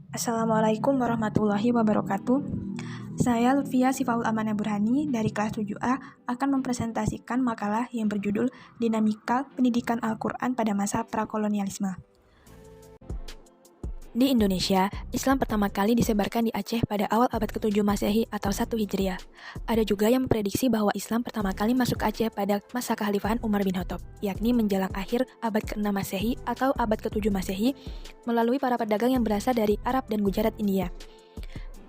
Assalamualaikum warahmatullahi wabarakatuh. Saya Lutfia Sifaul Amanah Burhani dari kelas 7A akan mempresentasikan makalah yang berjudul Dinamika Pendidikan Al-Quran pada Masa Prakolonialisme. Di Indonesia, Islam pertama kali disebarkan di Aceh pada awal abad ke-7 Masehi atau 1 Hijriah. Ada juga yang memprediksi bahwa Islam pertama kali masuk ke Aceh pada masa kekhalifahan Umar bin Khattab, yakni menjelang akhir abad ke-6 Masehi atau abad ke-7 Masehi, melalui para pedagang yang berasal dari Arab dan Gujarat, India.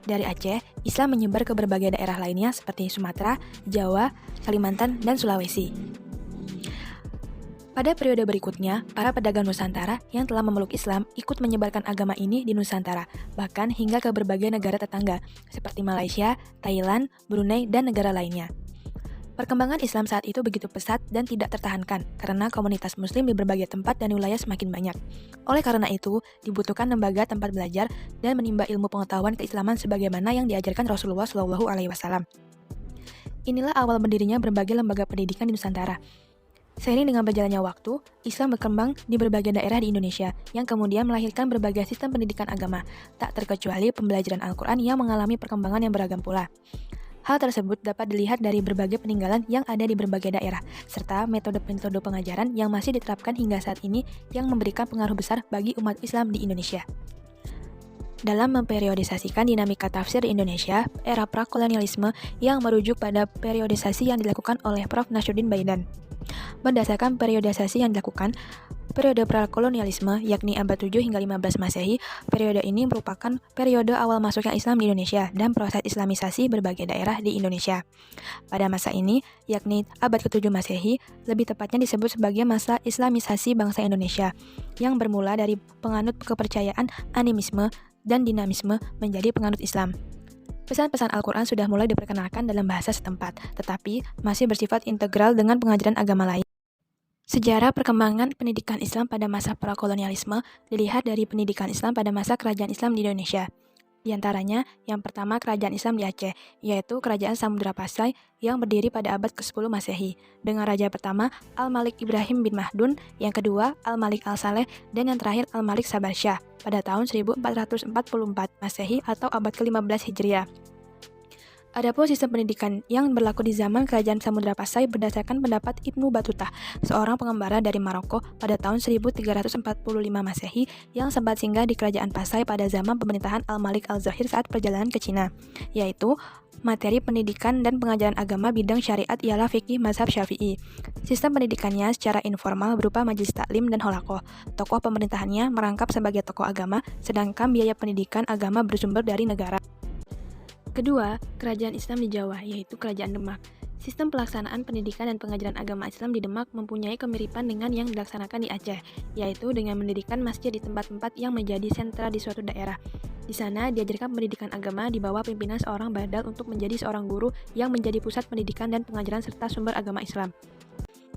Dari Aceh, Islam menyebar ke berbagai daerah lainnya seperti Sumatera, Jawa, Kalimantan, dan Sulawesi. Pada periode berikutnya, para pedagang Nusantara yang telah memeluk Islam ikut menyebarkan agama ini di Nusantara, bahkan hingga ke berbagai negara tetangga, seperti Malaysia, Thailand, Brunei, dan negara lainnya. Perkembangan Islam saat itu begitu pesat dan tidak tertahankan, karena komunitas Muslim di berbagai tempat dan wilayah semakin banyak. Oleh karena itu, dibutuhkan lembaga tempat belajar dan menimba ilmu pengetahuan keislaman sebagaimana yang diajarkan Rasulullah SAW. Inilah awal berdirinya berbagai lembaga pendidikan di Nusantara. Seiring dengan berjalannya waktu, Islam berkembang di berbagai daerah di Indonesia, yang kemudian melahirkan berbagai sistem pendidikan agama, tak terkecuali pembelajaran Al-Quran yang mengalami perkembangan yang beragam pula. Hal tersebut dapat dilihat dari berbagai peninggalan yang ada di berbagai daerah, serta metode-metode pengajaran yang masih diterapkan hingga saat ini yang memberikan pengaruh besar bagi umat Islam di Indonesia. Dalam memperiodisasikan dinamika tafsir di Indonesia, era prakolonialisme yang merujuk pada periodisasi yang dilakukan oleh Prof. Nasruddin Baidan. Berdasarkan periodisasi yang dilakukan, periode prakolonialisme yakni abad 7 hingga 15 Masehi, periode ini merupakan periode awal masuknya Islam di Indonesia dan proses islamisasi berbagai daerah di Indonesia. Pada masa ini, yakni abad ke-7 Masehi, lebih tepatnya disebut sebagai masa islamisasi bangsa Indonesia, yang bermula dari penganut kepercayaan animisme dan dinamisme menjadi penganut Islam. Pesan-pesan Al-Quran sudah mulai diperkenalkan dalam bahasa setempat, tetapi masih bersifat integral dengan pengajaran agama lain. Sejarah perkembangan pendidikan Islam pada masa prakolonialisme dilihat dari pendidikan Islam pada masa kerajaan Islam di Indonesia. Di antaranya, yang pertama kerajaan Islam di Aceh, yaitu kerajaan Samudra Pasai yang berdiri pada abad ke-10 Masehi, dengan raja pertama Al-Malik Ibrahim bin Mahdun, yang kedua Al-Malik Al-Saleh, dan yang terakhir Al-Malik Sabar Shah pada tahun 1444 Masehi atau abad ke-15 Hijriah. Adapun sistem pendidikan yang berlaku di zaman kerajaan Samudra Pasai berdasarkan pendapat Ibnu Battuta, seorang pengembara dari Maroko pada tahun 1345 Masehi yang sempat singgah di kerajaan Pasai pada zaman pemerintahan Al-Malik Al-Zahir saat perjalanan ke Cina, yaitu materi pendidikan dan pengajaran agama bidang syariat ialah fikih mazhab Syafi'i. Sistem pendidikannya secara informal berupa majelis taklim dan holakoh. Tokoh pemerintahannya merangkap sebagai tokoh agama, sedangkan biaya pendidikan agama bersumber dari negara. Kedua, kerajaan Islam di Jawa, yaitu Kerajaan Demak. Sistem pelaksanaan pendidikan dan pengajaran agama Islam di Demak mempunyai kemiripan dengan yang dilaksanakan di Aceh, yaitu dengan mendirikan masjid di tempat-tempat yang menjadi sentra di suatu daerah. Di sana, diajarkan pendidikan agama di bawah pimpinan seorang badal untuk menjadi seorang guru yang menjadi pusat pendidikan dan pengajaran serta sumber agama Islam.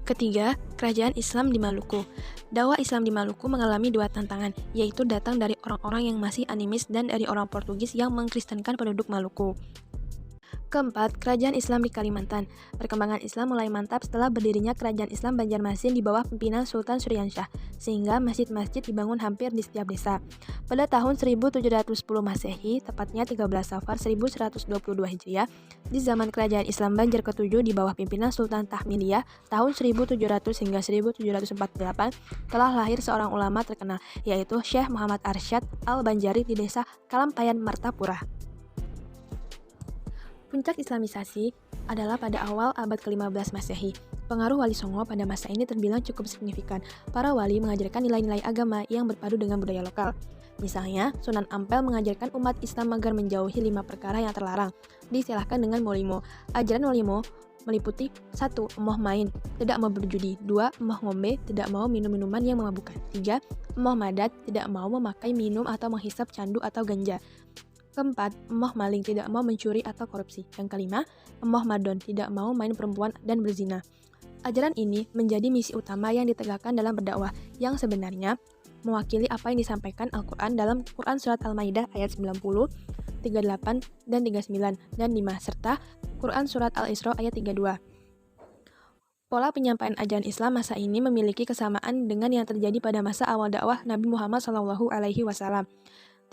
Ketiga, kerajaan Islam di Maluku. Dakwah Islam di Maluku mengalami dua tantangan, yaitu datang dari orang-orang yang masih animis dan dari orang Portugis yang mengkristenkan penduduk Maluku. Keempat, kerajaan Islam di Kalimantan. Perkembangan Islam mulai mantap setelah berdirinya kerajaan Islam Banjarmasin di bawah pimpinan Sultan Suryansyah, sehingga masjid-masjid dibangun hampir di setiap desa. Pada tahun 1710 Masehi, tepatnya 13 Safar 1122 Hijriah, di zaman kerajaan Islam Banjar ke-7 di bawah pimpinan Sultan Tahmiliyah, tahun 1700 hingga 1748, telah lahir seorang ulama terkenal, yaitu Syekh Muhammad Arsyad Al-Banjari di desa Kalampayan, Martapura. Puncak islamisasi adalah pada awal abad ke-15 Masehi. Pengaruh Wali Songo pada masa ini terbilang cukup signifikan. Para wali mengajarkan nilai-nilai agama yang berpadu dengan budaya lokal. Misalnya, Sunan Ampel mengajarkan umat Islam agar menjauhi 5 perkara yang terlarang. Diistilahkan dengan molimo. Ajaran molimo meliputi 1. Emoh main, tidak mau berjudi. 2. Emoh ngombe, tidak mau minum minuman yang memabukkan. 3. Emoh madat, tidak mau memakai minum atau menghisap candu atau ganja. Keempat, emoh maling, tidak mau mencuri atau korupsi. Yang kelima, emoh madon, tidak mau main perempuan dan berzina. Ajaran ini menjadi misi utama yang ditegakkan dalam berdakwah, yang sebenarnya mewakili apa yang disampaikan Al-Quran dalam Quran Surat Al-Maidah ayat 90, 38, dan 39, dan 5, serta Quran Surat Al-Isra ayat 32. Pola penyampaian ajaran Islam masa ini memiliki kesamaan dengan yang terjadi pada masa awal dakwah Nabi Muhammad SAW.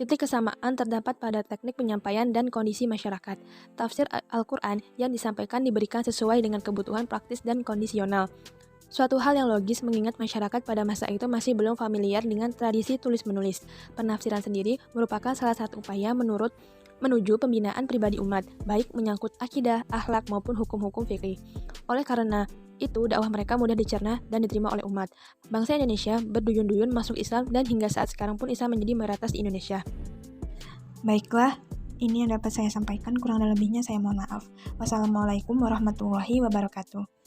Titik kesamaan terdapat pada teknik penyampaian dan kondisi masyarakat. Tafsir Al-Quran yang disampaikan diberikan sesuai dengan kebutuhan praktis dan kondisional. Suatu hal yang logis mengingat masyarakat pada masa itu masih belum familiar dengan tradisi tulis-menulis. Penafsiran sendiri merupakan salah satu upaya menuju pembinaan pribadi umat, baik menyangkut akidah, akhlak, maupun hukum-hukum fikih. Oleh karena itu, dakwah mereka mudah dicerna dan diterima oleh umat. Bangsa Indonesia berduyun-duyun masuk Islam dan hingga saat sekarang pun Islam menjadi mayoritas di Indonesia. Baiklah, ini yang dapat saya sampaikan, kurang dan lebihnya saya mohon maaf. Wassalamualaikum warahmatullahi wabarakatuh.